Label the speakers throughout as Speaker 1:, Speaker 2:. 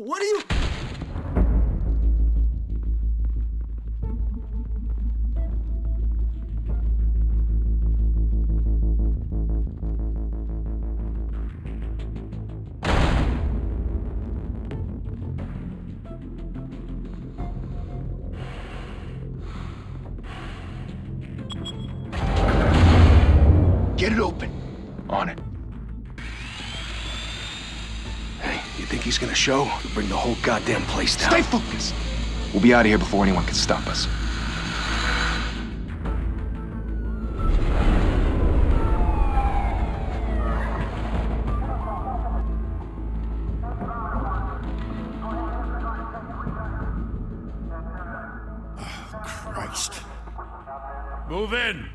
Speaker 1: What are you...
Speaker 2: Get it open.
Speaker 3: On it.
Speaker 2: Hey, you think he's gonna show? He'll bring the whole goddamn place down.
Speaker 3: Stay focused! We'll be out of here before anyone can stop us.
Speaker 2: Christ.
Speaker 4: Move in!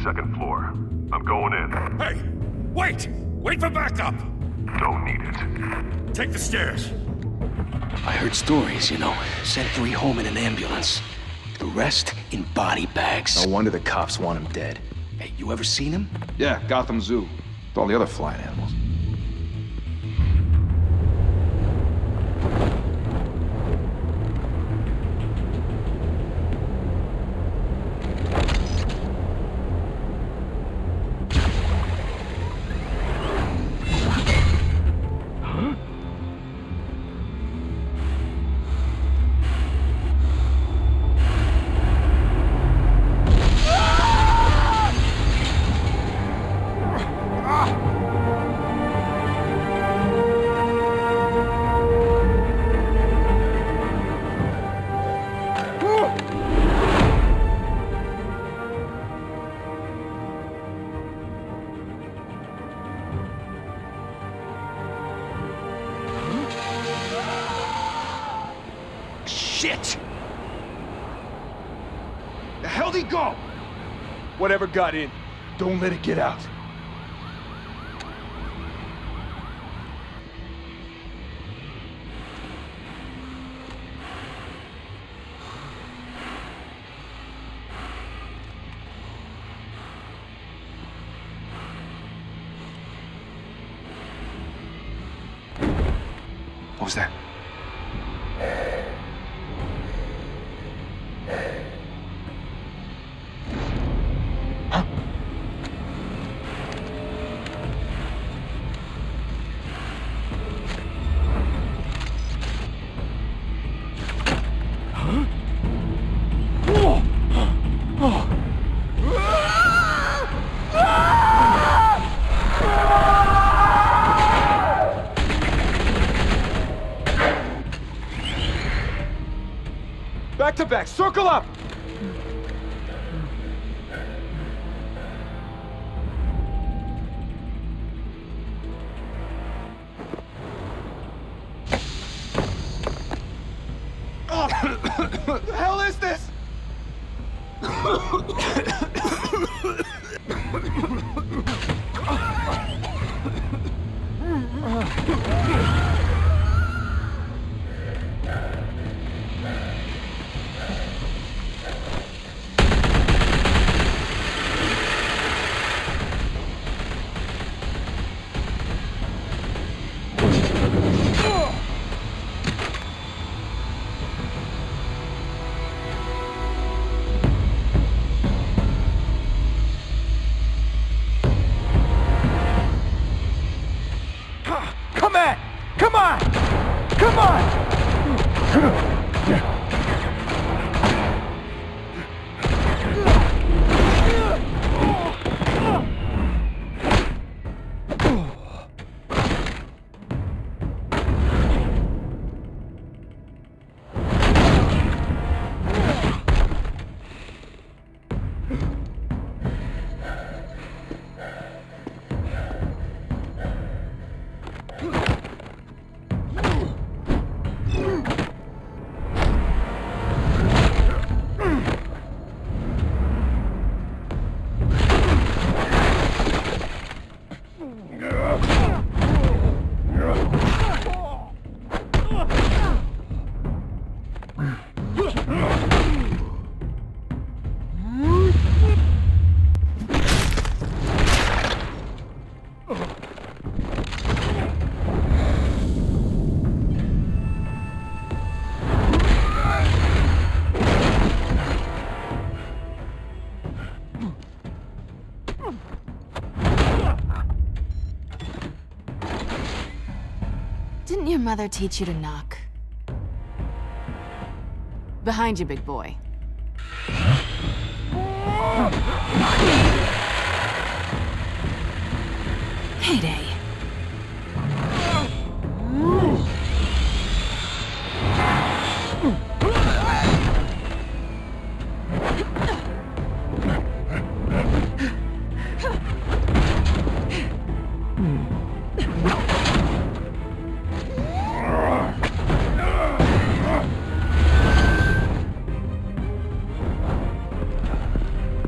Speaker 5: Second floor. I'm going in.
Speaker 4: Hey! Wait! Wait for backup!
Speaker 5: Don't need it.
Speaker 4: Take the stairs.
Speaker 2: I heard stories, you know. Sent 3 home in an ambulance. The rest in body bags.
Speaker 3: No wonder the cops want him dead.
Speaker 2: Hey, you ever seen him?
Speaker 3: Yeah, Gotham Zoo. With all the other flying animals.
Speaker 2: Shit!
Speaker 3: The hell'd he go? Whatever got in, don't let it get out. What was that? Huh? Huh? Oh. Oh. Back to back, circle up! What the hell is this?
Speaker 1: Didn't your mother teach you to knock? Behind you, big boy. Heyday.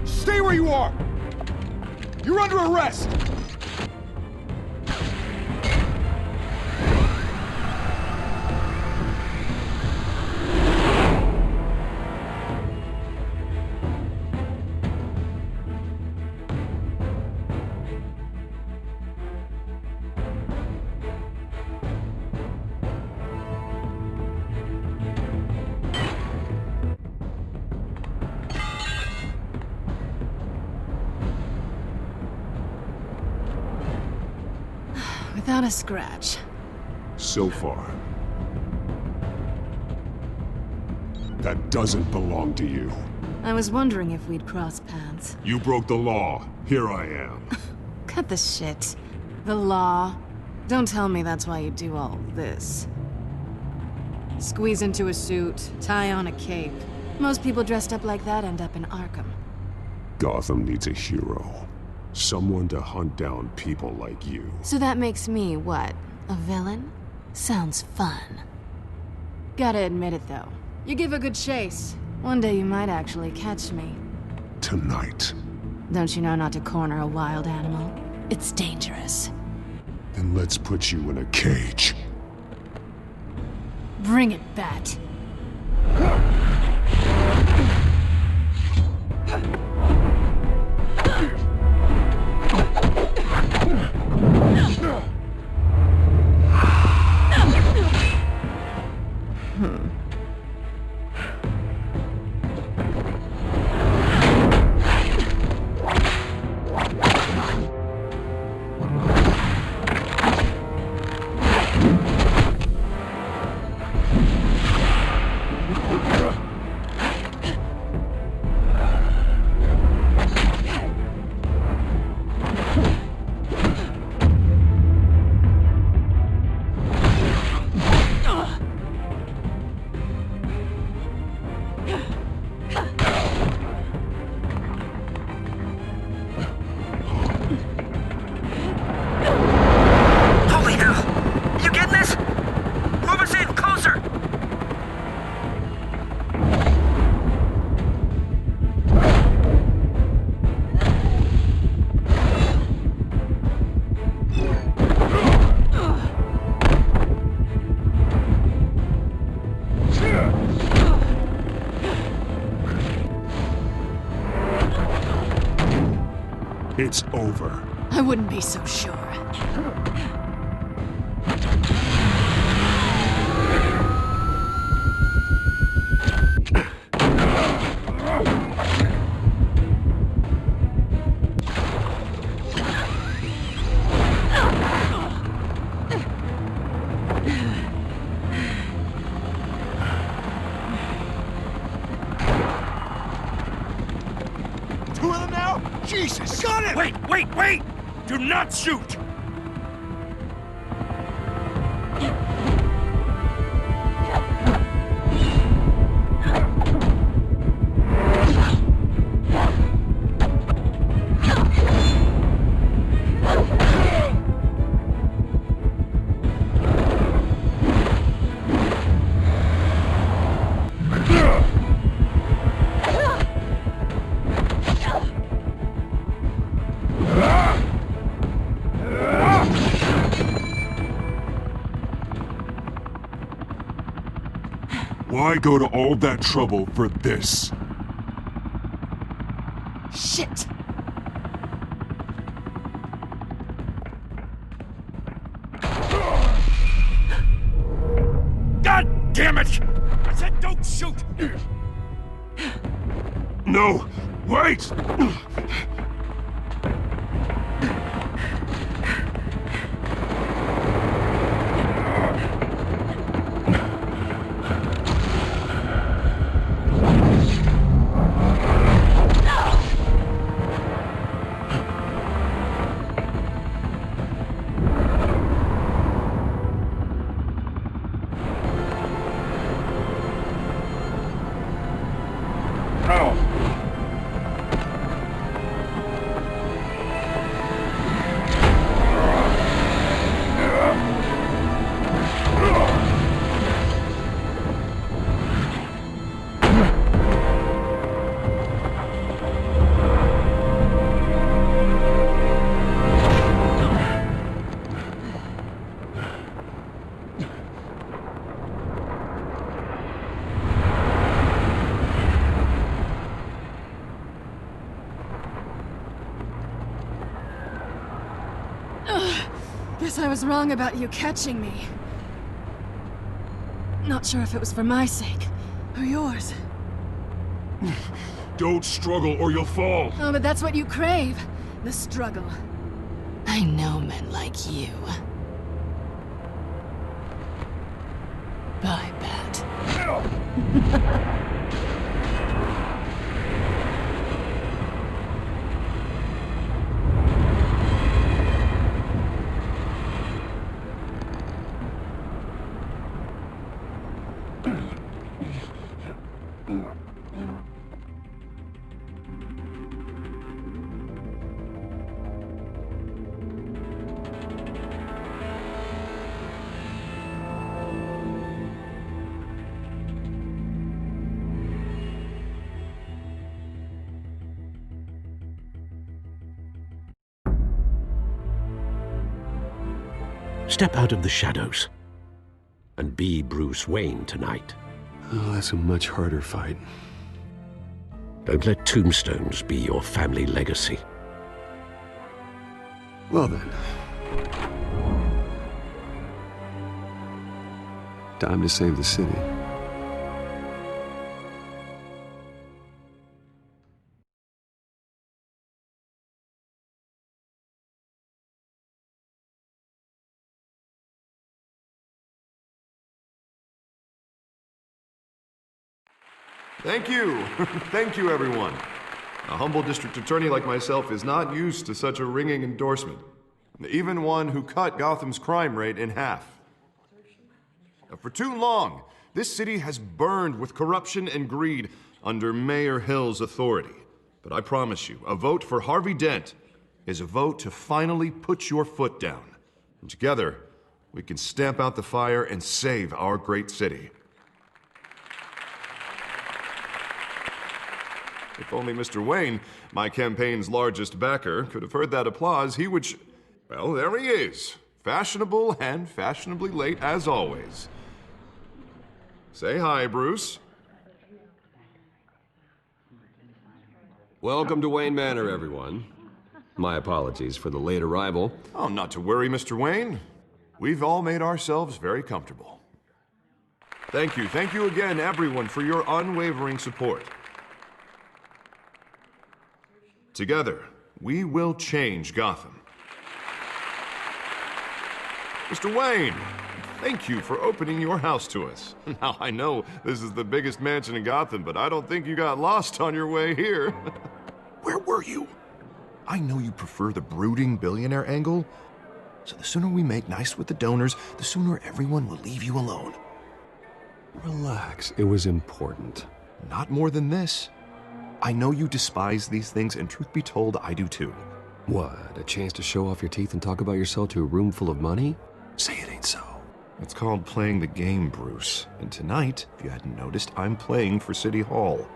Speaker 3: Stay where you are! You're under arrest!
Speaker 1: Without a scratch.
Speaker 6: So far. That doesn't belong to you.
Speaker 1: I was wondering if we'd cross paths.
Speaker 6: You broke the law. Here I am.
Speaker 1: Cut the shit. The law. Don't tell me that's why you do all this. Squeeze into a suit, tie on a cape. Most people dressed up like that end up in Arkham.
Speaker 6: Gotham needs a hero. Someone to hunt down people like you.
Speaker 1: So that makes me, what, a villain? Sounds fun. Gotta admit it, though. You give a good chase. One day you might actually catch me.
Speaker 6: Tonight.
Speaker 1: Don't you know not to corner a wild animal? It's dangerous.
Speaker 6: Then let's put you in a cage.
Speaker 1: Bring it, Bat.
Speaker 2: Holy hell! You getting this? Move us in, closer!
Speaker 6: It's over.
Speaker 1: I wouldn't be so sure.
Speaker 3: Two of them now? Jesus! Got it!
Speaker 4: Wait! Do not shoot!
Speaker 6: Why go to all that trouble for this?
Speaker 1: Shit!
Speaker 4: Damn it! I said don't shoot!
Speaker 6: No! Wait!
Speaker 1: Guess I was wrong about you catching me. Not sure if it was for my sake, or yours.
Speaker 6: Don't struggle or you'll fall!
Speaker 1: Oh, but that's what you crave. The struggle. I know men like you. Bye, Pat.
Speaker 7: Step out of the shadows and be Bruce Wayne tonight.
Speaker 6: Oh, that's a much harder fight.
Speaker 7: Don't let tombstones be your family legacy.
Speaker 6: Well then. Time to save the city.
Speaker 8: Thank you. Thank you, everyone. A humble district attorney like myself is not used to such a ringing endorsement. Even one who cut Gotham's crime rate in half. For too long, this city has burned with corruption and greed under Mayor Hill's authority. But I promise you, a vote for Harvey Dent is a vote to finally put your foot down. And together, we can stamp out the fire and save our great city. If only Mr. Wayne, my campaign's largest backer, could have heard that applause, he would well, there he is. Fashionable and fashionably late as always. Say hi, Bruce.
Speaker 9: Welcome to Wayne Manor, everyone. My apologies for the late arrival.
Speaker 8: Oh, not to worry, Mr. Wayne. We've all made ourselves very comfortable. Thank you again, everyone, for your unwavering support. Together, we will change Gotham. Mr. Wayne, thank you for opening your house to us. Now, I know this is the biggest mansion in Gotham, but I don't think you got lost on your way here. Where were you? I know you prefer the brooding billionaire angle, so the sooner we make nice with the donors, the sooner everyone will leave you alone.
Speaker 6: Relax, it was important.
Speaker 8: Not more than this. I know you despise these things, and truth be told, I do too.
Speaker 9: What, a chance to show off your teeth and talk about yourself to a room full of money?
Speaker 8: Say it ain't so. It's called playing the game, Bruce. And tonight, if you hadn't noticed, I'm playing for City Hall.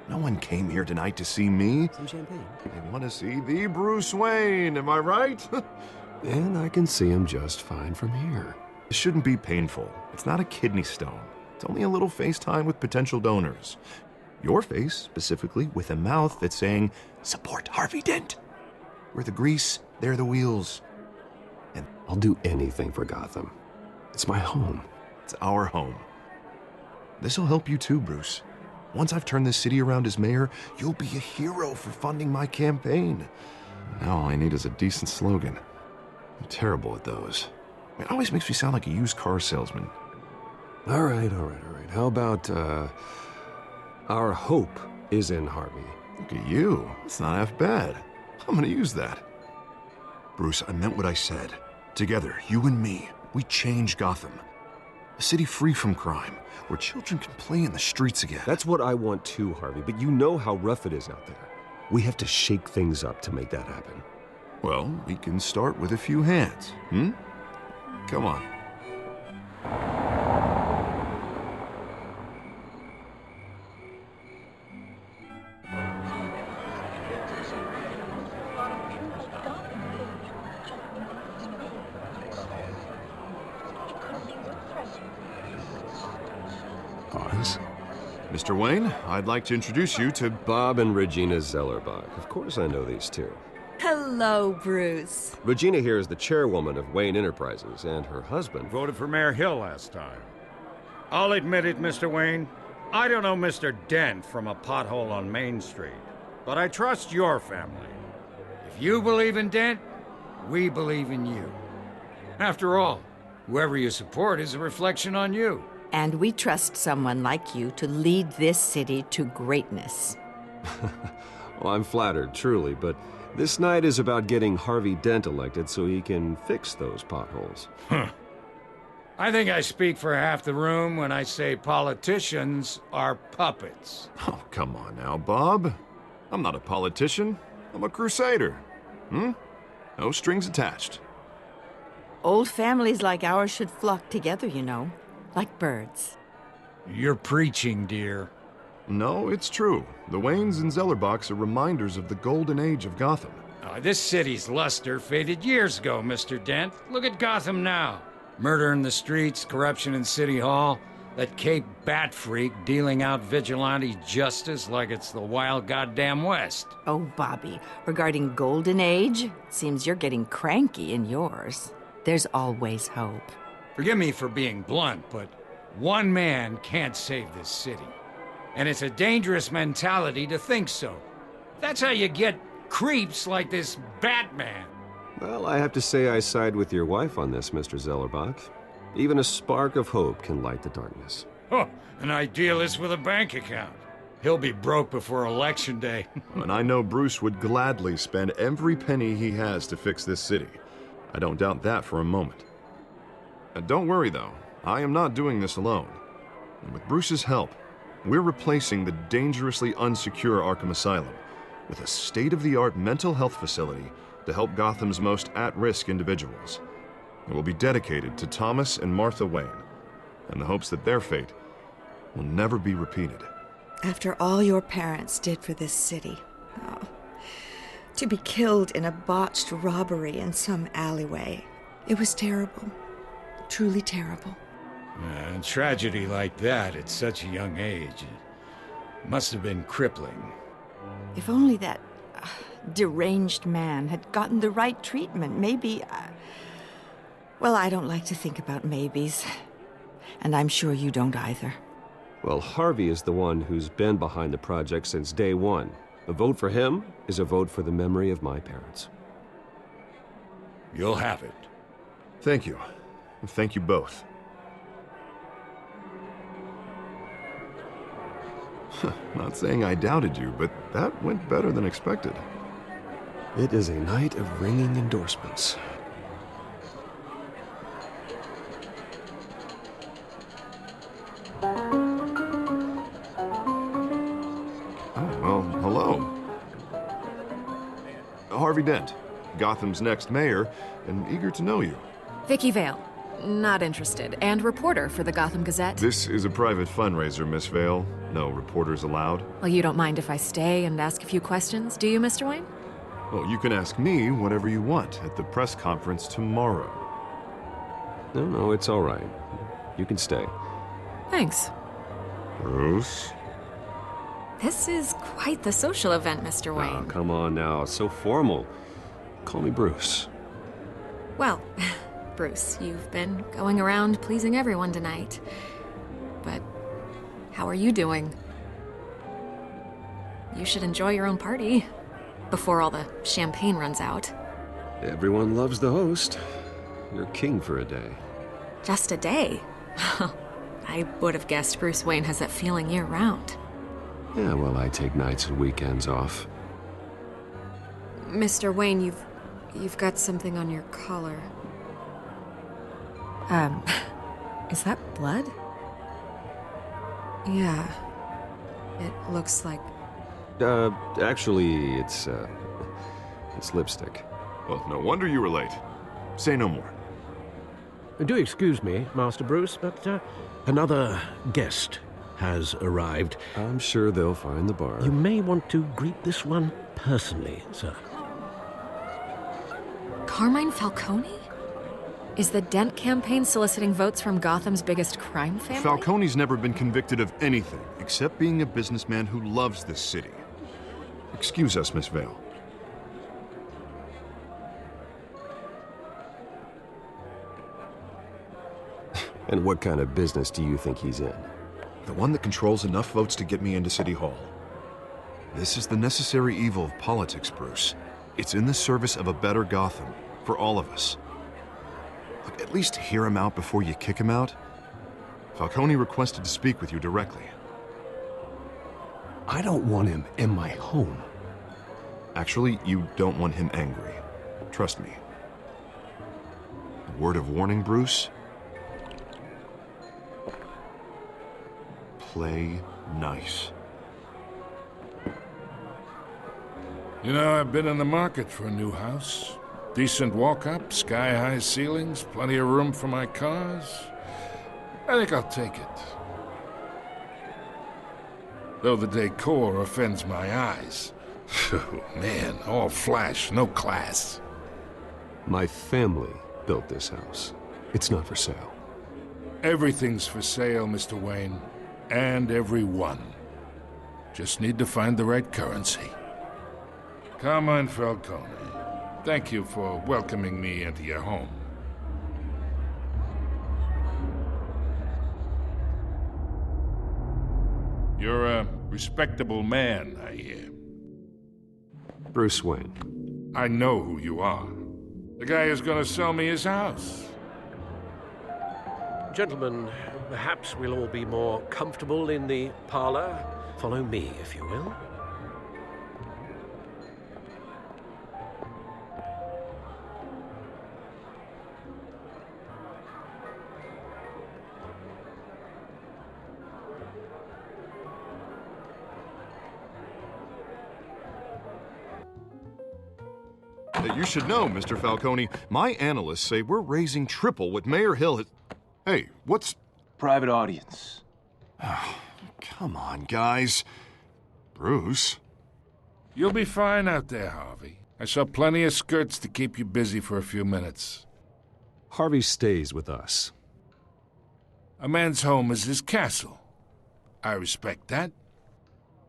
Speaker 8: No one came here tonight to see me.
Speaker 9: Some champagne.
Speaker 8: They want to see the Bruce Wayne, am I right?
Speaker 6: And I can see him just fine from here.
Speaker 8: It shouldn't be painful. It's not a kidney stone. It's only a little FaceTime with potential donors. Your face, specifically, with a mouth that's saying, support Harvey Dent. We're the grease, they're the wheels.
Speaker 6: And I'll do anything for Gotham. It's my home.
Speaker 8: It's our home. This'll help you too, Bruce. Once I've turned this city around as mayor, you'll be a hero for funding my campaign. Now all I need is a decent slogan. I'm terrible at those. It always makes me sound like a used car salesman.
Speaker 9: All right. How about, our hope is in Harvey?
Speaker 8: Look at you. It's not half bad. I'm gonna use that. Bruce, I meant what I said. Together, you and me, we change Gotham. A city free from crime, where children can play in the streets again.
Speaker 9: That's what I want too, Harvey, but you know how rough it is out there. We have to shake things up to make that happen.
Speaker 8: Well, we can start with a few hands, Come on.
Speaker 6: Oz?
Speaker 8: Mr. Wayne, I'd like to introduce you to...
Speaker 9: Bob and Regina Zellerbach. Of course I know these two.
Speaker 10: Hello, Bruce.
Speaker 9: Regina here is the chairwoman of Wayne Enterprises, and her husband...
Speaker 4: Voted for Mayor Hill last time. I'll admit it, Mr. Wayne. I don't know Mr. Dent from a pothole on Main Street, but I trust your family. If you believe in Dent, we believe in you. After all, whoever you support is a reflection on you.
Speaker 10: And we trust someone like you to lead this city to greatness.
Speaker 9: Well, I'm flattered, truly, but this night is about getting Harvey Dent elected so he can fix those potholes.
Speaker 4: I think I speak for half the room when I say politicians are puppets.
Speaker 8: Oh, come on now, Bob. I'm not a politician. I'm a crusader. No strings attached.
Speaker 10: Old families like ours should flock together, you know, like birds.
Speaker 4: You're preaching, dear.
Speaker 8: No, it's true. The Waynes and Zellerbachs are reminders of the golden age of Gotham.
Speaker 4: This city's luster faded years ago, Mr. Dent. Look at Gotham now. Murder in the streets, corruption in City Hall, that Cape Bat freak dealing out vigilante justice like it's the wild goddamn West.
Speaker 10: Oh, Bobby, regarding Golden Age, seems you're getting cranky in yours. There's always hope.
Speaker 4: Forgive me for being blunt, but one man can't save this city. And it's a dangerous mentality to think so. That's how you get creeps like this Batman.
Speaker 9: Well, I have to say I side with your wife on this, Mr. Zellerbach. Even a spark of hope can light the darkness.
Speaker 4: Oh, an idealist with a bank account. He'll be broke before Election Day.
Speaker 8: And I know Bruce would gladly spend every penny he has to fix this city. I don't doubt that for a moment. Don't worry, though. I am not doing this alone. And with Bruce's help, we're replacing the dangerously unsecure Arkham Asylum with a state-of-the-art mental health facility to help Gotham's most at-risk individuals. It will be dedicated to Thomas and Martha Wayne, in the hopes that their fate will never be repeated.
Speaker 11: After all your parents did for this city, to be killed in a botched robbery in some alleyway, it was terrible. Truly terrible.
Speaker 4: A tragedy like that at such a young age must have been crippling.
Speaker 10: If only that deranged man had gotten the right treatment, maybe... Well, I don't like to think about maybes. And I'm sure you don't either.
Speaker 9: Well, Harvey is the one who's been behind the project since day one. A vote for him is a vote for the memory of my parents.
Speaker 4: You'll have it.
Speaker 8: Thank you. Thank you both. Not saying I doubted you, but that went better than expected.
Speaker 9: It is a night of ringing endorsements.
Speaker 8: Hello. Harvey Dent, Gotham's next mayor, and eager to know you.
Speaker 1: Vicky Vale. Not interested. And reporter for the Gotham Gazette.
Speaker 8: This is a private fundraiser, Miss Vale. No reporters allowed.
Speaker 1: Well, you don't mind if I stay and ask a few questions, do you, Mr. Wayne?
Speaker 8: Well, you can ask me whatever you want at the press conference tomorrow.
Speaker 9: No, it's all right. You can stay.
Speaker 1: Thanks.
Speaker 8: Bruce?
Speaker 1: This is quite the social event, Mr. Wayne.
Speaker 9: Oh, come on now. It's so formal. Call me Bruce.
Speaker 1: Well, Bruce, you've been going around pleasing everyone tonight. But
Speaker 12: How are you doing? You should enjoy your own party before all the champagne runs out.
Speaker 9: Everyone loves the host. You're king for a day.
Speaker 12: Just a day? I would have guessed Bruce Wayne has that feeling year-round.
Speaker 9: Yeah, well, I take nights and weekends off.
Speaker 12: Mr. Wayne, you've got something on your collar. Is that blood? Yeah. It looks like...
Speaker 9: Actually, it's lipstick.
Speaker 8: Well, no wonder you were late. Say no more.
Speaker 7: Do excuse me, Master Bruce, but another guest has arrived.
Speaker 9: I'm sure they'll find the bar.
Speaker 7: You may want to greet this one personally, sir.
Speaker 12: Carmine Falcone? Is the Dent campaign soliciting votes from Gotham's biggest crime family?
Speaker 8: Falcone's never been convicted of anything except being a businessman who loves this city. Excuse us, Miss Vale.
Speaker 9: And what kind of business do you think he's in?
Speaker 8: The one that controls enough votes to get me into City Hall. This is the necessary evil of politics, Bruce. It's in the service of a better Gotham, for all of us. Look, at least hear him out before you kick him out. Falcone requested to speak with you directly.
Speaker 6: I don't want him in my home.
Speaker 8: Actually, you don't want him angry. Trust me. A word of warning, Bruce? Play nice.
Speaker 13: You know, I've been in the market for a new house. Decent walk-up, sky-high ceilings, plenty of room for my cars. I think I'll take it. Though the decor offends my eyes. Oh, man, all flash, no class.
Speaker 9: My family built this house. It's not for sale.
Speaker 13: Everything's for sale, Mr. Wayne. And everyone. Just need to find the right currency. Carmine Falcone, thank you for welcoming me into your home. You're a respectable man, I hear.
Speaker 9: Bruce Wayne.
Speaker 13: I know who you are. The guy who's gonna sell me his house.
Speaker 7: Gentlemen, perhaps we'll all be more comfortable in the parlor. Follow me, if you will.
Speaker 8: You should know, Mr. Falcone, my analysts say we're raising triple what Mayor Hill has... Hey, what's...
Speaker 2: Private audience.
Speaker 8: Oh, come on, guys. Bruce?
Speaker 13: You'll be fine out there, Harvey. I saw plenty of skirts to keep you busy for a few minutes.
Speaker 9: Harvey stays with us.
Speaker 13: A man's home is his castle. I respect that.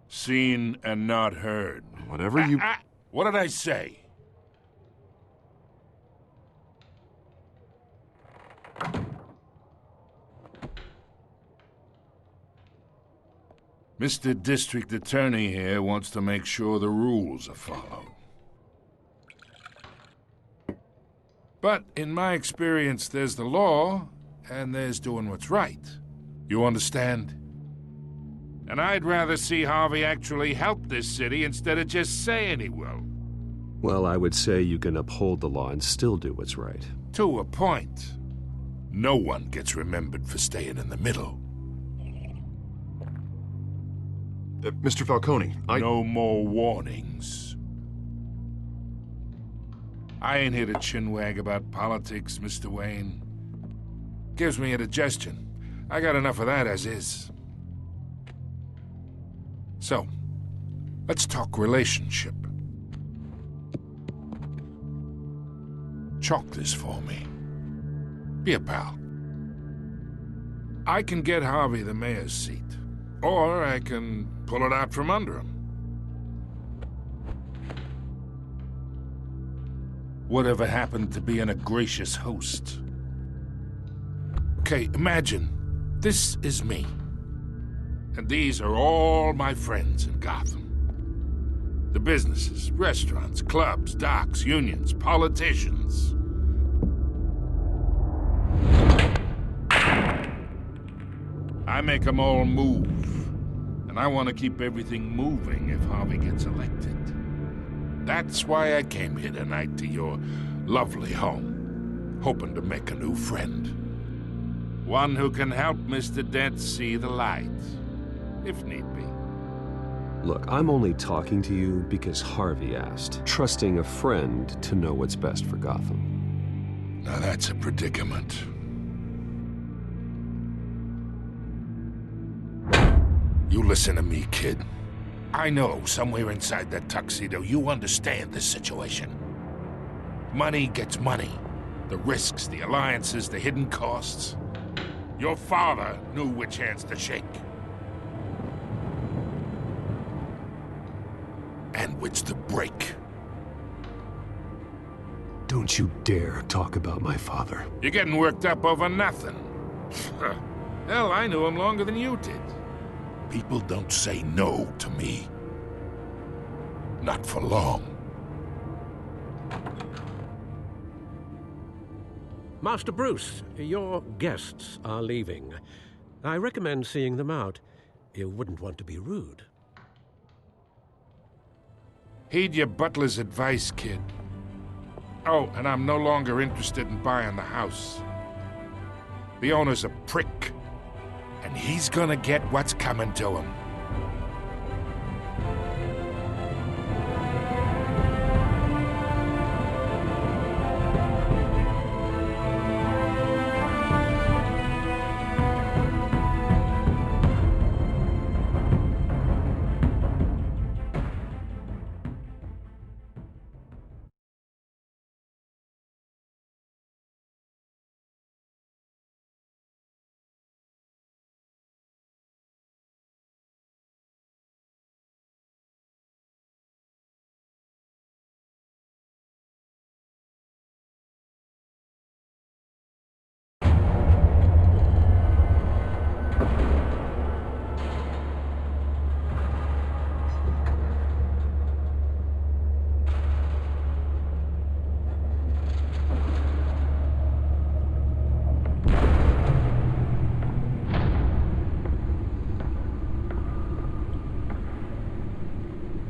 Speaker 13: Seen and not heard.
Speaker 8: Whatever you...
Speaker 13: What did I say? Mr. District Attorney here wants to make sure the rules are followed. But in my experience, there's the law, and there's doing what's right. You understand? And I'd rather see Harvey actually help this city instead of just saying he will.
Speaker 9: Well, I would say you can uphold the law and still do what's right.
Speaker 13: To a point. No one gets remembered for staying in the middle.
Speaker 8: Mr. Falcone,
Speaker 13: No more warnings. I ain't here to chinwag about politics, Mr. Wayne. Gives me indigestion. I got enough of that as is. So, let's talk relationship. Chalk this for me. Be a pal. I can get Harvey the mayor's seat. Or I can pull it out from under him. Whatever happened to being a gracious host? Okay, imagine, this is me. And these are all my friends in Gotham. The businesses, restaurants, clubs, docks, unions, politicians. I make them all move. And I want to keep everything moving if Harvey gets elected. That's why I came here tonight to your lovely home, hoping to make a new friend. One who can help Mr. Dent see the light, if need be.
Speaker 9: Look, I'm only talking to you because Harvey asked, trusting a friend to know what's best for Gotham.
Speaker 13: Now that's a predicament. You listen to me, kid. I know somewhere inside that tuxedo you understand this situation. Money gets money. The risks, the alliances, the hidden costs. Your father knew which hands to shake. And which to break.
Speaker 6: Don't you dare talk about my father.
Speaker 13: You're getting worked up over nothing. Hell, I knew him longer than you did. People don't say no to me. Not for long.
Speaker 7: Master Bruce, your guests are leaving. I recommend seeing them out. You wouldn't want to be rude.
Speaker 13: Heed your butler's advice, kid. Oh, and I'm no longer interested in buying the house. The owner's a prick, and he's gonna get what's coming to him.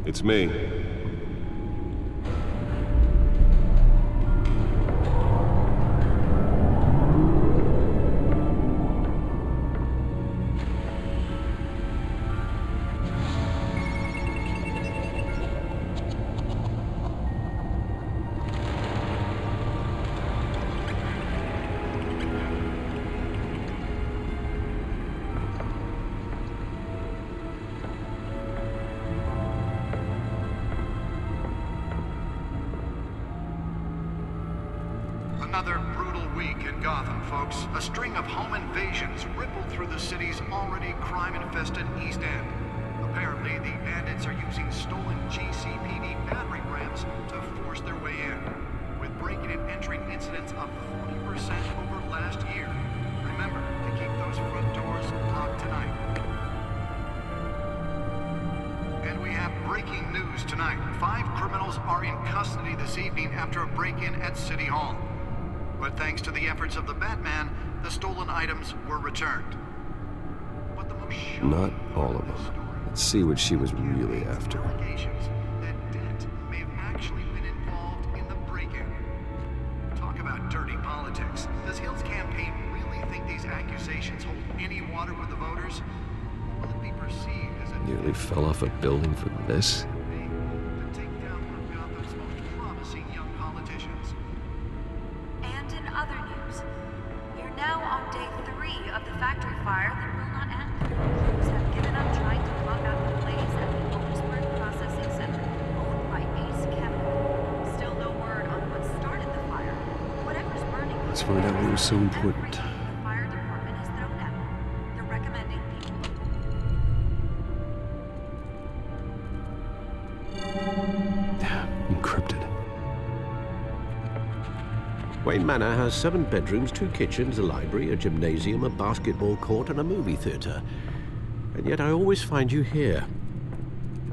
Speaker 6: It's me.
Speaker 14: Another brutal week in Gotham, folks. A string of home invasions rippled through the city's already crime-infested East End. Apparently, the bandits are using stolen GCPD battery rams to force their way in, with breaking and entering incidents up 40% over last year. Remember to keep those front doors locked tonight. And we have breaking news tonight. 5 criminals are in custody this evening after a break-in at City Hall. But thanks to the efforts of the Batman, the stolen items were returned. But the most
Speaker 9: Not all of them. Let's see what she was really after.
Speaker 14: allegations that Dent may have actually been involved in the break-in. Talk about dirty politics. Does Hill's campaign really think these accusations hold any water with the voters? Will it be perceived as a
Speaker 9: Nearly fell off a building for this?
Speaker 14: to take down one of Gotham's most promising young politicians?
Speaker 15: And in other news, you're now on day 3 of the factory fire that will not end. Crews have given up trying to block out the blaze at the Otisburg Processing Center, owned by Ace Chemical. Still no word on what started the fire. Whatever's burning.
Speaker 9: Let's find out what was so important.
Speaker 15: The fire department has thrown at them. They're recommending people.
Speaker 9: Encrypted.
Speaker 7: Wayne Manor has 7 bedrooms, 2 kitchens, a library, a gymnasium, a basketball court, and a movie theater. And yet I always find you here,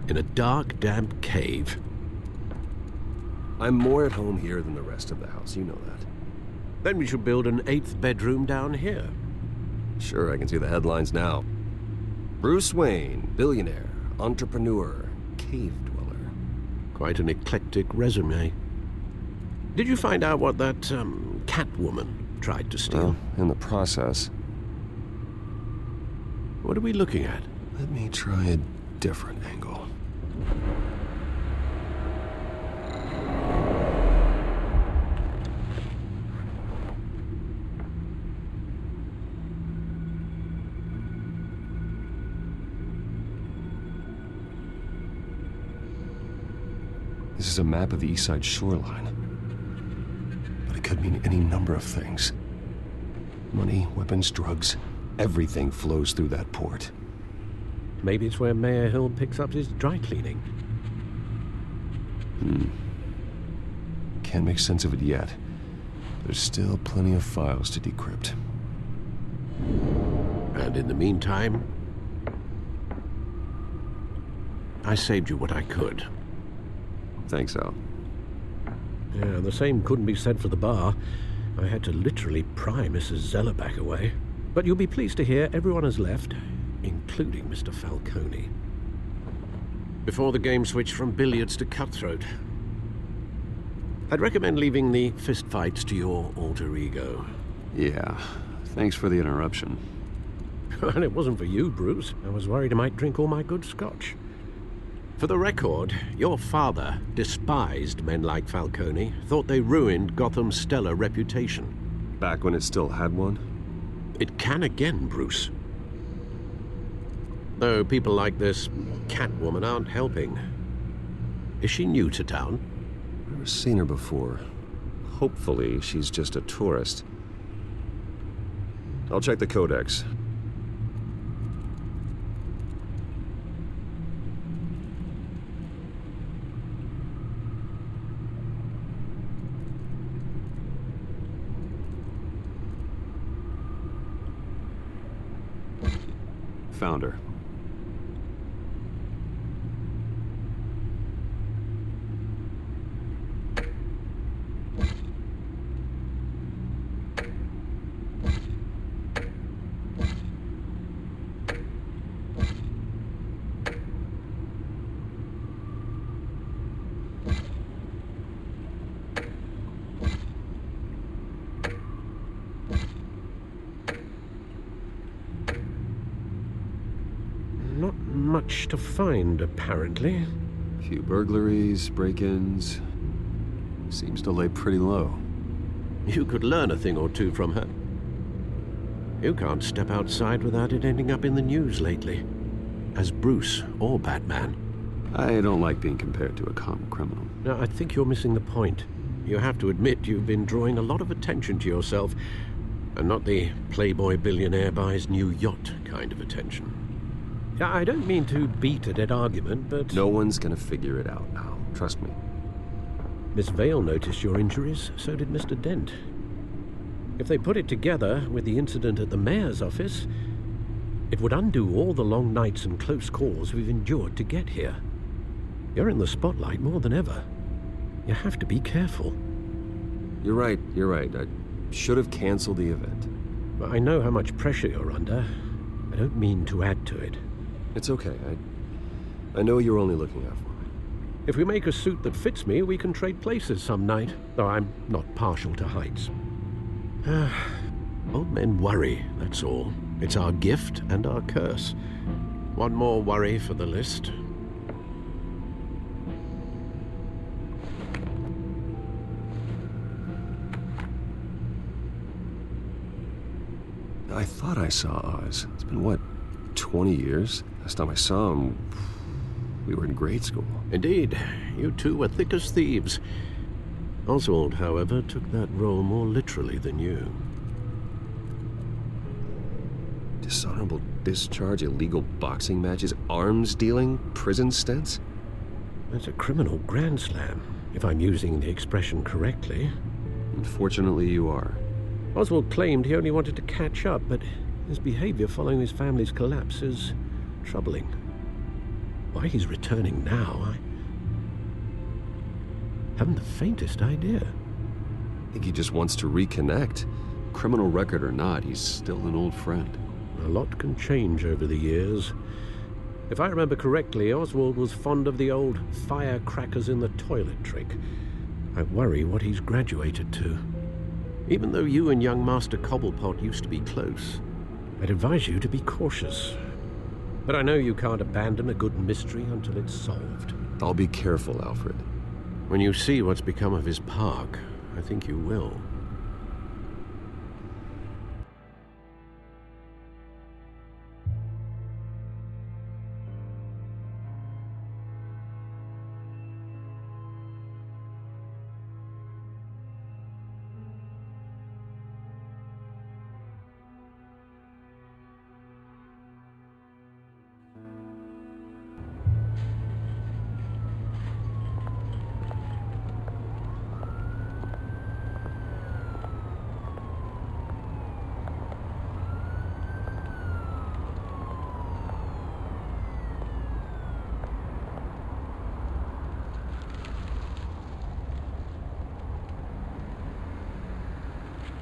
Speaker 7: in a dark, damp cave.
Speaker 9: I'm more at home here than the rest of the house, you know that.
Speaker 7: Then we should build an 8th bedroom down here.
Speaker 9: Sure, I can see the headlines now. Bruce Wayne, billionaire, entrepreneur, cave dweller.
Speaker 7: Quite an eclectic resume. Did you find out what that, Catwoman tried to steal?
Speaker 9: Well, in the process.
Speaker 7: What are we looking at?
Speaker 9: Let me try a different angle. This is a map of the east side shoreline. But it could mean any number of things. Money, weapons, drugs, everything flows through that port.
Speaker 7: Maybe it's where Mayor Hill picks up his dry cleaning.
Speaker 9: Can't make sense of it yet. There's still plenty of files to decrypt.
Speaker 7: And in the meantime, I saved you what I could.
Speaker 9: Thanks, Al.
Speaker 7: Yeah, the same couldn't be said for the bar. I had to literally pry Mrs. Zeller back away. But you'll be pleased to hear everyone has left, including Mr. Falcone. Before the game switched from billiards to cutthroat. I'd recommend leaving the fistfights to your alter ego.
Speaker 9: Yeah, thanks for the interruption.
Speaker 7: And it wasn't for you, Bruce. I was worried I might drink all my good scotch. For the record, your father despised men like Falcone, thought they ruined Gotham's stellar reputation.
Speaker 9: Back when it still had one?
Speaker 7: It can again, Bruce. Though people like this Catwoman aren't helping. Is she new to town?
Speaker 9: Never seen her before. Hopefully, she's just a tourist. I'll check the codex. Found her.
Speaker 7: Not much to find, apparently.
Speaker 9: A few burglaries, break-ins. Seems to lay pretty low.
Speaker 7: You could learn a thing or two from her. You can't step outside without it ending up in the news lately. As Bruce or Batman.
Speaker 9: I don't like being compared to a common criminal.
Speaker 7: No, I think you're missing the point. You have to admit you've been drawing a lot of attention to yourself, and not the playboy billionaire buys new yacht kind of attention. I don't mean to beat a dead argument, but...
Speaker 9: No one's gonna figure it out now. Trust me.
Speaker 7: Miss Vale noticed your injuries, so did Mr. Dent. If they put it together with the incident at the mayor's office, it would undo all the long nights and close calls we've endured to get here. You're in the spotlight more than ever. You have to be careful.
Speaker 9: You're right. I should have canceled the event.
Speaker 7: I know how much pressure you're under. I don't mean to add to it.
Speaker 9: It's okay. I know you're only looking out for me.
Speaker 7: If we make a suit that fits me, we can trade places some night, though I'm not partial to heights. Old men worry, that's all. It's our gift and our curse. One more worry for the list.
Speaker 9: I thought I saw Oz. It's been, what, 20 years? Last time I saw him, we were in grade school.
Speaker 7: Indeed. You two were thick as thieves. Oswald, however, took that role more literally than you.
Speaker 9: Dishonorable discharge, illegal boxing matches, arms dealing, prison stints?
Speaker 7: That's a criminal grand slam, if I'm using the expression correctly.
Speaker 9: Unfortunately, you are.
Speaker 7: Oswald claimed he only wanted to catch up, but his behavior following his family's collapse is troubling. Why he's returning now, I haven't the faintest idea.
Speaker 9: I think he just wants to reconnect. Criminal record or not, he's still an old friend.
Speaker 7: A lot can change over the years. If I remember correctly, Oswald was fond of the old firecrackers in the toilet trick. I worry what he's graduated to. Even though you and young Master Cobblepot used to be close, I'd advise you to be cautious. But I know you can't abandon a good mystery until it's solved.
Speaker 9: I'll be careful, Alfred.
Speaker 7: When you see what's become of his park, I think you will.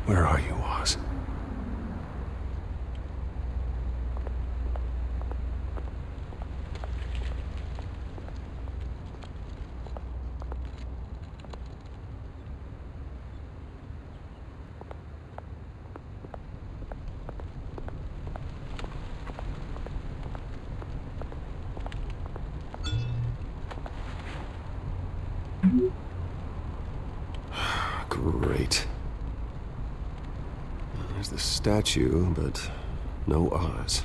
Speaker 9: Where are you, Oz? Great. There's the statue, but no Oz.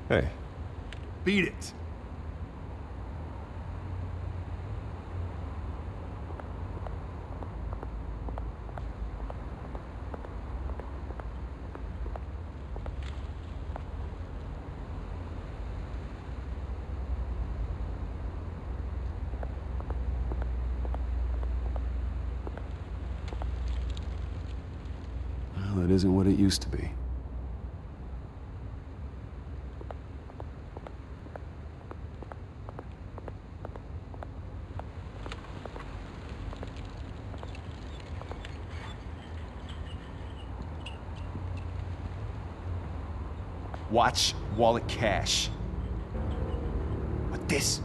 Speaker 9: Hey.
Speaker 3: Beat it.
Speaker 9: Well, it isn't what it used to be.
Speaker 3: Watch wallet cash. But this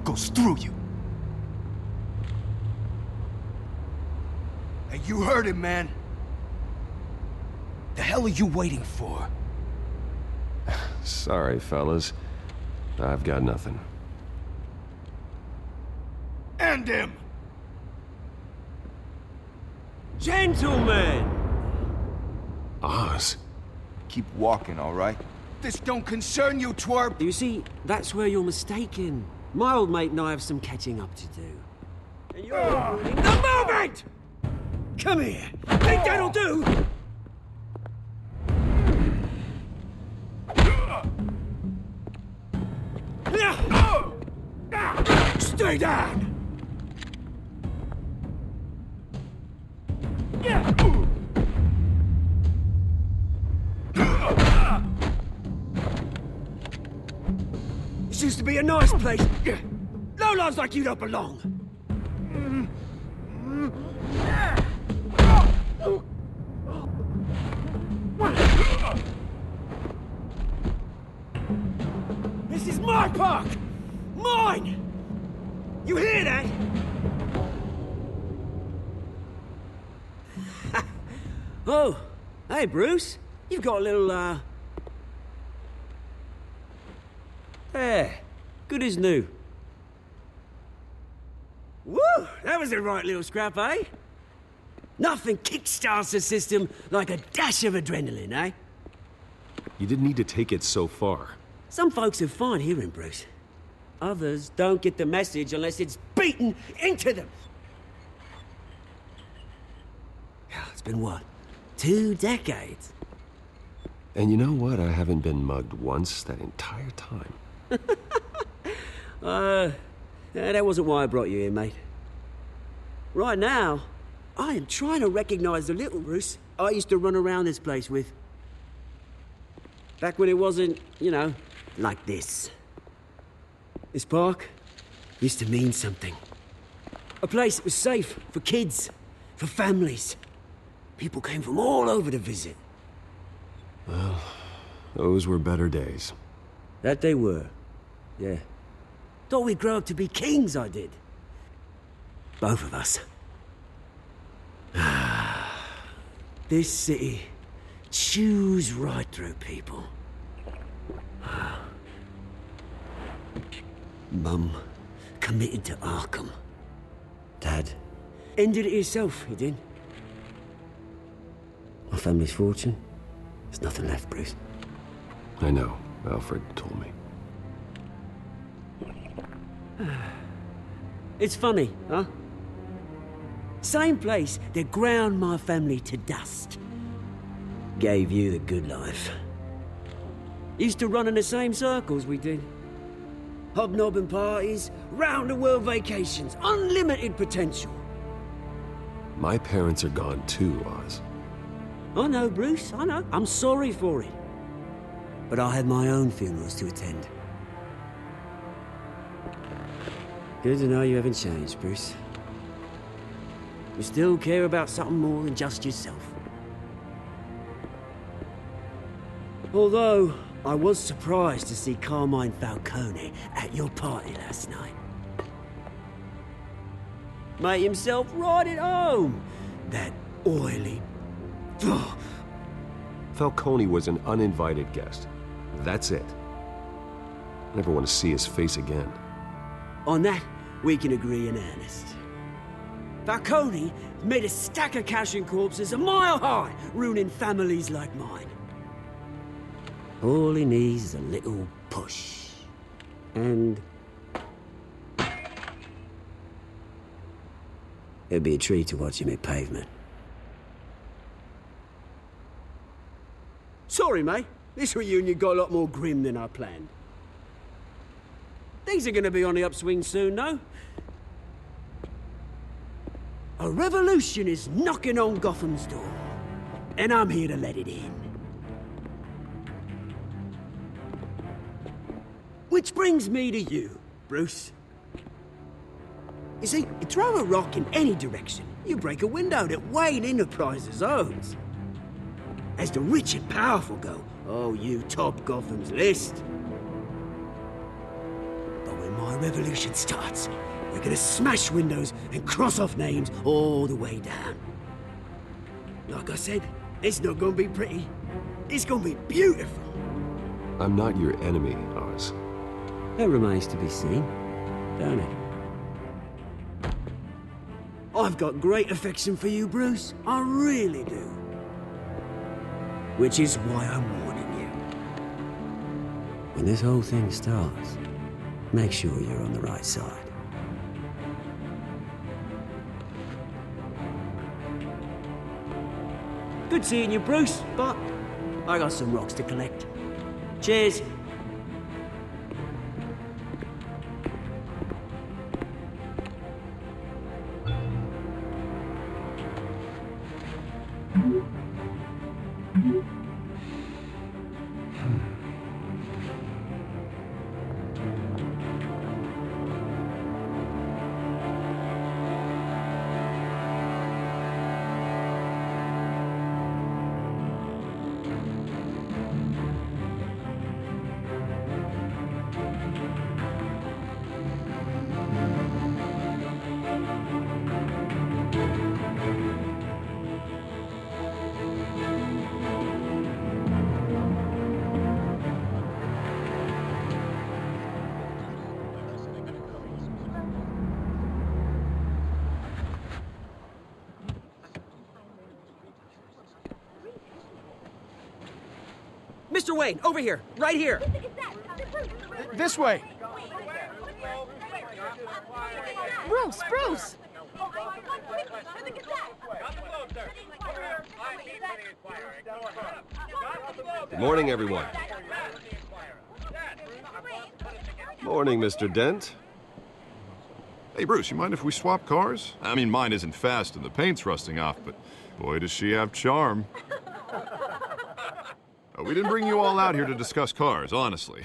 Speaker 3: goes through you. Hey, you heard him, man. The hell are you waiting for?
Speaker 9: Sorry, fellas. I've got nothing.
Speaker 3: End him!
Speaker 2: Gentlemen!
Speaker 9: Oz?
Speaker 3: Keep walking, all right? This don't concern you, twerp!
Speaker 2: You see, that's where you're mistaken. My old mate and I have some catching up to do. And you're ruining the moment! Come here! Think that'll do? Stay down! This used to be a nice place. Lowlifes like you don't belong. This is my park! Mine! You hear that? Oh, hey, Bruce. You've got a little, There. Good as new. Woo! That was a right little scrap, eh? Nothing kickstarts the system like a dash of adrenaline, eh?
Speaker 9: You didn't need to take it so far.
Speaker 2: Some folks are fine hearing, Bruce. Others don't get the message unless it's beaten into them. been what? 2 decades?
Speaker 9: And you know what? I haven't been mugged once that entire time.
Speaker 2: That wasn't why I brought you here, mate. Right now, I am trying to recognize the little Bruce I used to run around this place with. Back when it wasn't, you know, like this. This park used to mean something. A place that was safe for kids, for families. People came from all over to visit.
Speaker 9: Well, those were better days.
Speaker 2: That they were, yeah. Thought we'd grow up to be kings, I did. Both of us. This city chews right through people. Mum committed to Arkham. Dad ended it himself, he did. My family's fortune, there's nothing left, Bruce.
Speaker 9: I know. Alfred told me.
Speaker 2: It's funny, huh? Same place that ground my family to dust. Gave you the good life. Used to run in the same circles we did. Hobnobbing parties, round-the-world vacations, unlimited potential.
Speaker 9: My parents are gone too, Oz.
Speaker 2: I know, Bruce, I know. I'm sorry for it. But I had my own funerals to attend. Good to know you haven't changed, Bruce. You still care about something more than just yourself. Although, I was surprised to see Carmine Falcone at your party last night. Made himself right at home. That oily... Ugh.
Speaker 9: Falcone was an uninvited guest. That's it. I never want to see his face again.
Speaker 2: On that, we can agree in earnest. Falcone made a stack of cash and corpses a mile high, ruining families like mine. All he needs is a little push. And... it'd be a treat to watch him hit pavement. Sorry, mate. This reunion got a lot more grim than I planned. Things are gonna be on the upswing soon, though. A revolution is knocking on Gotham's door, and I'm here to let it in. Which brings me to you, Bruce. You see, you throw a rock in any direction, you break a window that Wayne Enterprises owns. As the rich and powerful go, oh, you top Gotham's list. But when my revolution starts, we're gonna smash windows and cross off names all the way down. Like I said, it's not gonna be pretty. It's gonna be beautiful.
Speaker 9: I'm not your enemy, Oz.
Speaker 2: That remains to be seen, don't it? I've got great affection for you, Bruce. I really do. Which is why I'm warning you. When this whole thing starts, make sure you're on the right side. Good seeing you, Bruce, but I got some rocks to collect. Cheers. Mr. Wayne, over here, right here.
Speaker 3: This way.
Speaker 1: Bruce!
Speaker 9: Good morning, everyone. Morning, Mr. Dent.
Speaker 8: Hey, Bruce, you mind if we swap cars? I mean, mine isn't fast and the paint's rusting off, but boy, does she have charm. We didn't bring you all out here to discuss cars, honestly.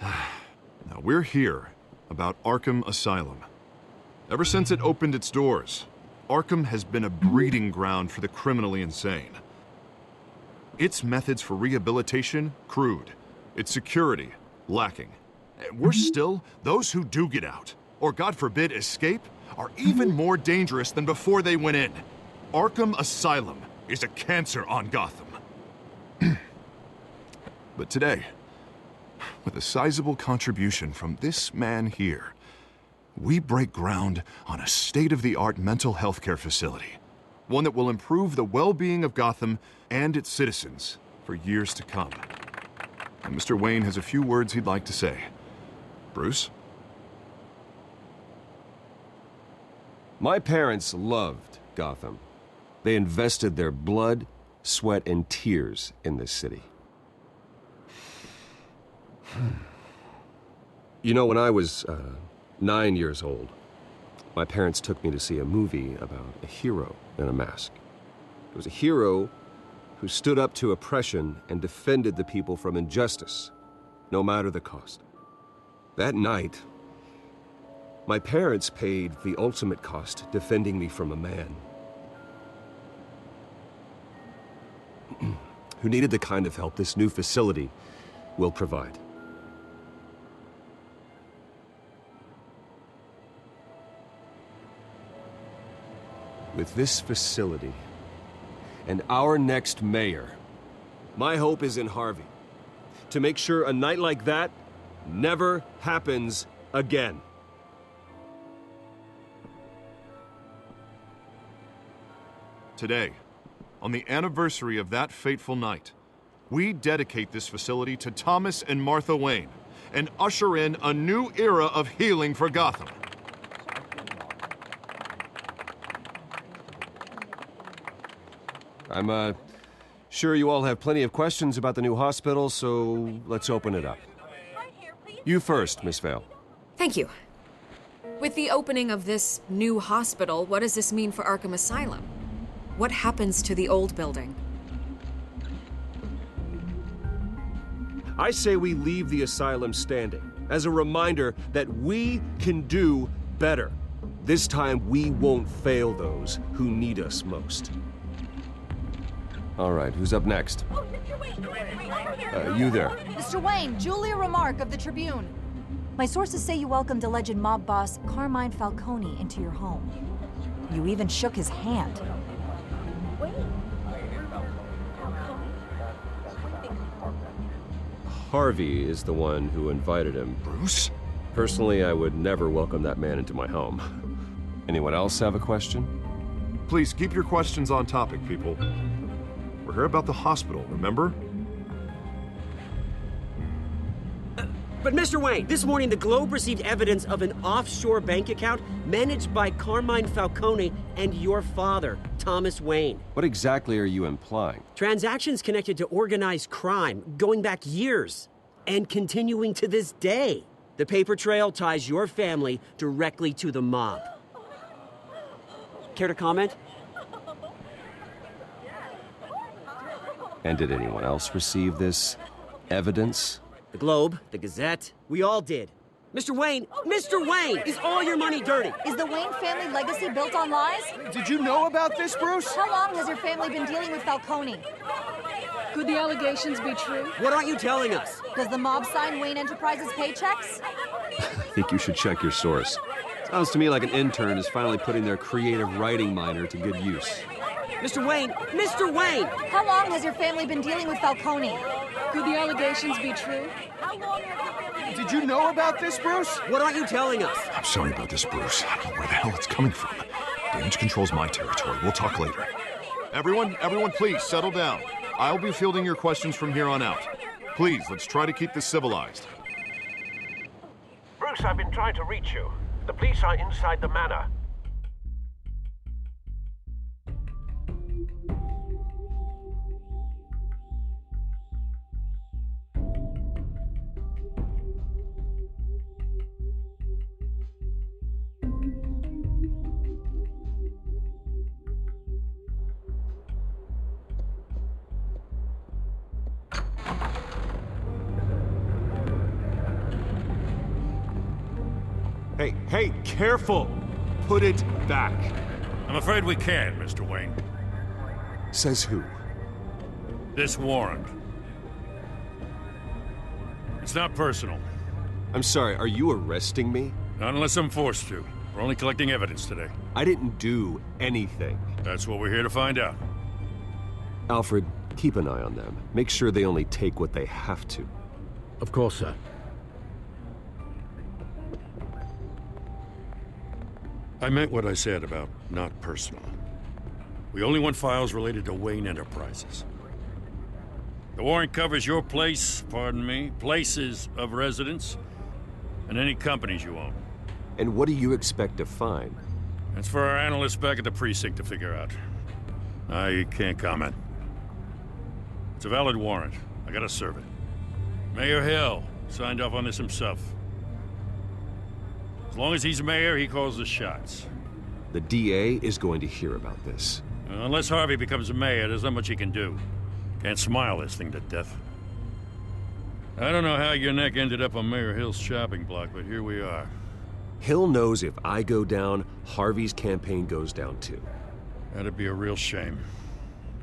Speaker 8: Now, we're here about Arkham Asylum. Ever since it opened its doors, Arkham has been a breeding ground for the criminally insane. Its methods for rehabilitation, crude. Its security, lacking. Worse still, those who do get out, or God forbid escape, are even more dangerous than before they went in. Arkham Asylum is a cancer on Gotham. But today, with a sizable contribution from this man here, we break ground on a state-of-the-art mental health care facility. One that will improve the well-being of Gotham and its citizens for years to come. And Mr. Wayne has a few words he'd like to say. Bruce?
Speaker 9: My parents loved Gotham. They invested their blood, sweat, and tears in this city. You know, when I was 9 years old, my parents took me to see a movie about a hero in a mask. It was a hero who stood up to oppression and defended the people from injustice, no matter the cost. That night, my parents paid the ultimate cost defending me from a man who needed the kind of help this new facility will provide. With this facility and our next mayor, my hope is in Harvey, to make sure a night like that never happens again.
Speaker 8: Today, on the anniversary of that fateful night, we dedicate this facility to Thomas and Martha Wayne and usher in a new era of healing for Gotham.
Speaker 9: I'm sure you all have plenty of questions about the new hospital, so let's open it up. You first, Miss Vale.
Speaker 12: Thank you. With the opening of this new hospital, what does this mean for Arkham Asylum? What happens to the old building?
Speaker 9: I say we leave the asylum standing as a reminder that we can do better. This time, we won't fail those who need us most. All right, who's up next?
Speaker 16: Oh, Mr. Wayne!
Speaker 9: You there.
Speaker 16: Mr. Wayne, Julia Remark of the Tribune. My sources say you welcomed alleged mob boss Carmine Falcone into your home. You even shook his hand.
Speaker 9: Harvey is the one who invited him.
Speaker 8: Bruce?
Speaker 9: Personally, I would never welcome that man into my home. Anyone else have a question?
Speaker 8: Please, keep your questions on topic, people. We're here about the hospital, remember?
Speaker 2: But Mr. Wayne, this morning the Globe received evidence of an offshore bank account managed by Carmine Falcone and your father, Thomas Wayne.
Speaker 9: What exactly are you implying?
Speaker 2: Transactions connected to organized crime, going back years, and continuing to this day. The paper trail ties your family directly to the mob. Care to comment?
Speaker 9: And did anyone else receive this evidence?
Speaker 2: The Globe, the Gazette, we all did. Mr. Wayne, is all your money dirty?
Speaker 16: Is the Wayne family legacy built on lies?
Speaker 3: Did you know about this, Bruce?
Speaker 16: How long has your family been dealing with Falcone?
Speaker 1: Could the allegations be true?
Speaker 2: What aren't you telling us?
Speaker 16: Does the mob sign Wayne Enterprises paychecks?
Speaker 9: I think you should check your source. Sounds to me like an intern is finally putting their creative writing minor to good use.
Speaker 2: Mr. Wayne!
Speaker 16: How long has your family been dealing with Falcone?
Speaker 1: Could the allegations be true?
Speaker 3: Did you know about this, Bruce?
Speaker 2: What aren't you telling us?
Speaker 8: I'm sorry about this, Bruce. I don't know where the hell it's coming from. Damage control's my territory. We'll talk later. Everyone, please settle down. I'll be fielding your questions from here on out. Please, let's try to keep this civilized.
Speaker 17: Bruce, I've been trying to reach you. The police are inside the manor.
Speaker 6: Hey, careful! Put it back.
Speaker 4: I'm afraid we can't, Mr. Wayne.
Speaker 6: Says who?
Speaker 4: This warrant. It's not personal.
Speaker 9: I'm sorry, are you arresting me?
Speaker 4: Not unless I'm forced to. We're only collecting evidence today.
Speaker 9: I didn't do anything.
Speaker 4: That's what we're here to find out.
Speaker 9: Alfred, keep an eye on them. Make sure they only take what they have to.
Speaker 7: Of course, sir.
Speaker 4: I meant what I said about not personal. We only want files related to Wayne Enterprises. The warrant covers your place, pardon me, places of residence, and any companies you own.
Speaker 9: And what do you expect to find?
Speaker 4: That's for our analysts back at the precinct to figure out. I can't comment. It's a valid warrant. I gotta serve it. Mayor Hill signed off on this himself. As long as he's mayor, he calls the shots.
Speaker 9: The DA is going to hear about this.
Speaker 4: Unless Harvey becomes a mayor, there's not much he can do. Can't smile this thing to death. I don't know how your neck ended up on Mayor Hill's shopping block, but here we are.
Speaker 9: Hill knows if I go down, Harvey's campaign goes down too.
Speaker 4: That'd be a real shame.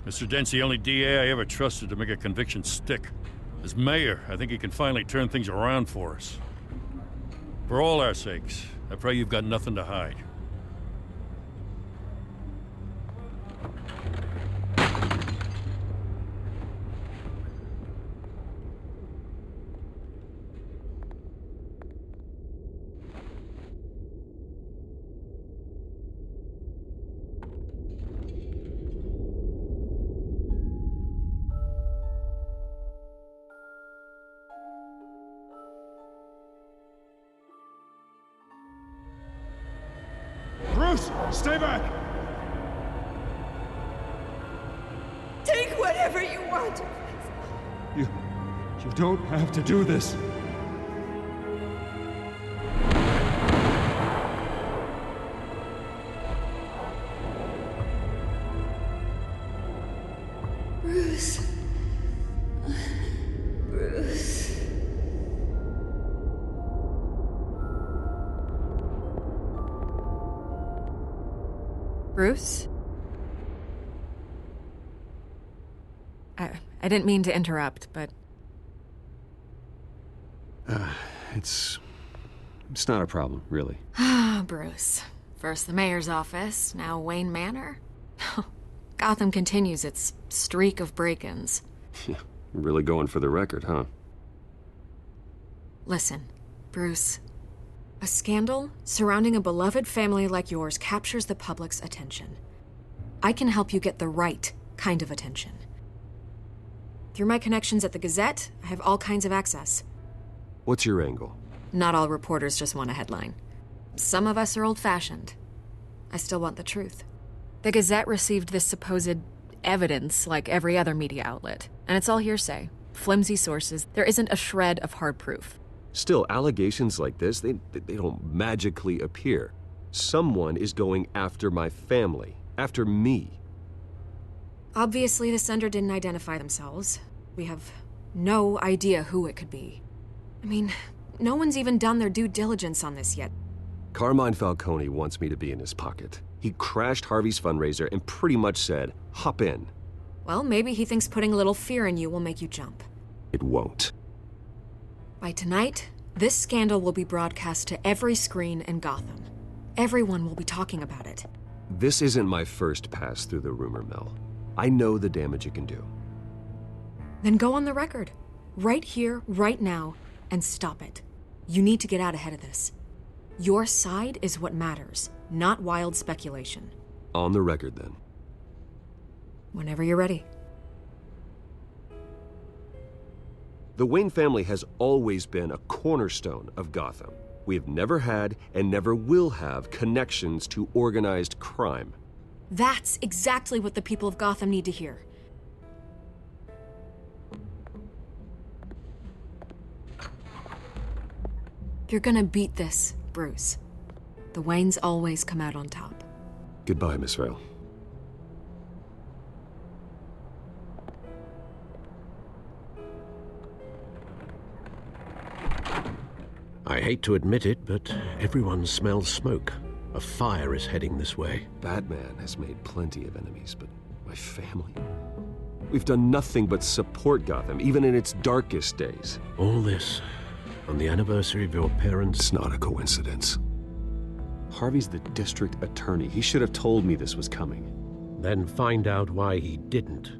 Speaker 4: Mr. Dent's the only DA I ever trusted to make a conviction stick. As mayor, I think he can finally turn things around for us. For all our sakes, I pray you've got nothing to hide.
Speaker 3: Bruce, stay back!
Speaker 11: Take whatever you want.
Speaker 3: You don't have to do this.
Speaker 11: Bruce. Bruce.
Speaker 12: Bruce? I didn't mean to interrupt, but...
Speaker 9: It's not a problem, really.
Speaker 12: Ah, Bruce. First the mayor's office, now Wayne Manor. Gotham continues its streak of break-ins.
Speaker 9: Yeah, really going for the record, huh?
Speaker 12: Listen, Bruce. A scandal surrounding a beloved family like yours captures the public's attention. I can help you get the right kind of attention. Through my connections at the Gazette, I have all kinds of access.
Speaker 9: What's your angle?
Speaker 12: Not all reporters just want a headline. Some of us are old-fashioned. I still want the truth. The Gazette received this supposed evidence like every other media outlet, and it's all hearsay, flimsy sources. There isn't a shred of hard proof.
Speaker 9: Still, allegations like this, they don't magically appear. Someone is going after my family, after me.
Speaker 12: Obviously, the sender didn't identify themselves. We have no idea who it could be. I mean, no one's even done their due diligence on this yet.
Speaker 9: Carmine Falcone wants me to be in his pocket. He crashed Harvey's fundraiser and pretty much said, hop in.
Speaker 12: Well, maybe he thinks putting a little fear in you will make you jump.
Speaker 9: It won't.
Speaker 12: By tonight, this scandal will be broadcast to every screen in Gotham. Everyone will be talking about it.
Speaker 9: This isn't my first pass through the rumor mill. I know the damage it can do.
Speaker 12: Then go on the record. Right here, right now, and stop it. You need to get out ahead of this. Your side is what matters, not wild speculation.
Speaker 9: On the record, then.
Speaker 12: Whenever you're ready.
Speaker 9: The Wayne family has always been a cornerstone of Gotham. We have never had and never will have connections to organized crime.
Speaker 12: That's exactly what the people of Gotham need to hear. You're gonna beat this, Bruce. The Waynes always come out on top.
Speaker 9: Goodbye, Miss Vale.
Speaker 7: I I hate to admit it, but everyone smells smoke. A fire is heading this way.
Speaker 9: Batman has made plenty of enemies, but my family? We've done nothing but support Gotham, even in its darkest days.
Speaker 7: All this on the anniversary of your parents'...
Speaker 9: It's not a coincidence. Harvey's the district attorney. He should have told me this was coming.
Speaker 7: Then find out why he didn't.